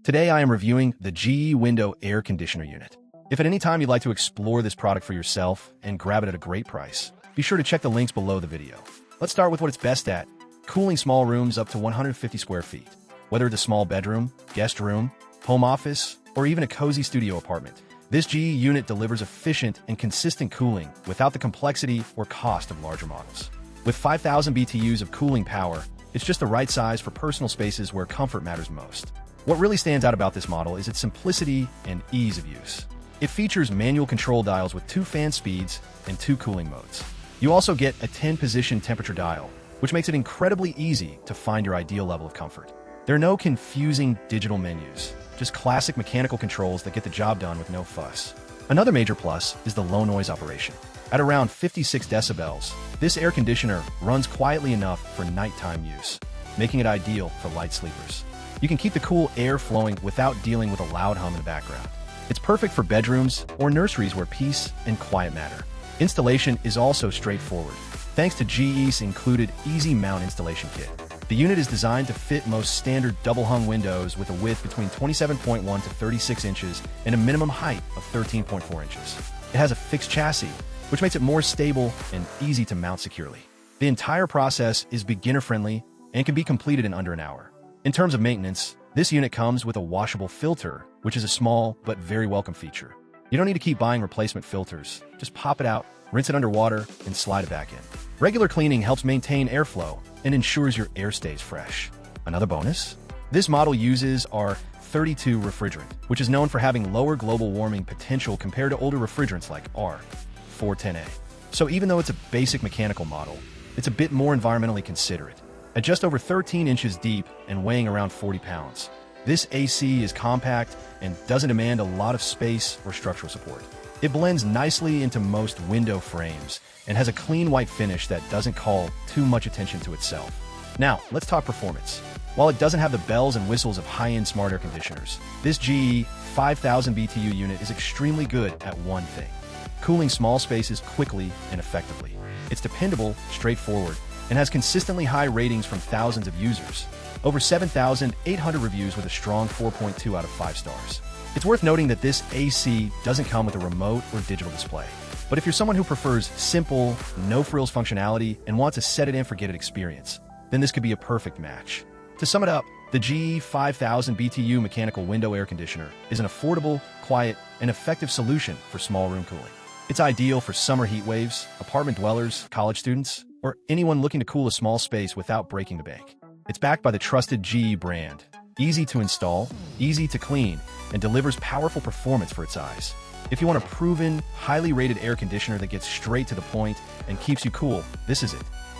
Today I am reviewing the BTU Window Air Conditioner Unit. If at any time you'd like to explore this product for yourself and grab it at a great price, be sure to check the links below the video. Let's start with what it's best at, cooling small rooms up to 150 square feet. Whether it's a small bedroom, guest room, home office, or even a cozy studio apartment, this BTU unit delivers efficient and consistent cooling without the complexity or cost of larger models. With 5,000 BTUs of cooling power, it's just the right size for personal spaces where comfort matters most. What really stands out about this model is its simplicity and ease of use. It features manual control dials with 2 fan speeds and 2 cooling modes. You also get a 10-position temperature dial, which makes it incredibly easy to find your ideal level of comfort. There are no confusing digital menus, just classic mechanical controls that get the job done with no fuss. Another major plus is the low noise operation. At around 56 decibels, this air conditioner runs quietly enough for nighttime use, making it ideal for light sleepers. You can keep the cool air flowing without dealing with a loud hum in the background. It's perfect for bedrooms or nurseries where peace and quiet matter. Installation is also straightforward, thanks to GE's included Easy Mount installation kit. The unit is designed to fit most standard double-hung windows with a width between 27.1 to 36 inches and a minimum height of 13.4 inches. It has a fixed chassis, which makes it more stable and easy to mount securely. The entire process is beginner-friendly and can be completed in under an hour. In terms of maintenance, this unit comes with a washable filter, which is a small but very welcome feature. You don't need to keep buying replacement filters. Just pop it out, rinse it underwater, and slide it back in. Regular cleaning helps maintain airflow and ensures your air stays fresh. Another bonus? This model uses our 32 refrigerant, which is known for having lower global warming potential compared to older refrigerants like R410A. So even though it's a basic mechanical model, it's a bit more environmentally considerate. At just over 13 inches deep and weighing around 40 pounds, this AC is compact and doesn't demand a lot of space or structural support. It blends nicely into most window frames and has a clean white finish that doesn't call too much attention to itself. Now, let's talk performance. While it doesn't have the bells and whistles of high-end smart air conditioners, this GE 5000 BTU unit is extremely good at one thing: cooling small spaces quickly and effectively. It's dependable, straightforward, and has consistently high ratings from thousands of users. Over 7,800 reviews with a strong 4.2 out of 5 stars. It's worth noting that this AC doesn't come with a remote or digital display. But if you're someone who prefers simple, no-frills functionality and wants a set-it-and-forget-it experience, then this could be a perfect match. To sum it up, the GE 5000 BTU mechanical window air conditioner is an affordable, quiet, and effective solution for small room cooling. It's ideal for summer heat waves, apartment dwellers, college students, or anyone looking to cool a small space without breaking the bank. It's backed by the trusted GE brand, easy to install, easy to clean, and delivers powerful performance for its size. If you want a proven, highly rated air conditioner that gets straight to the point and keeps you cool, this is it.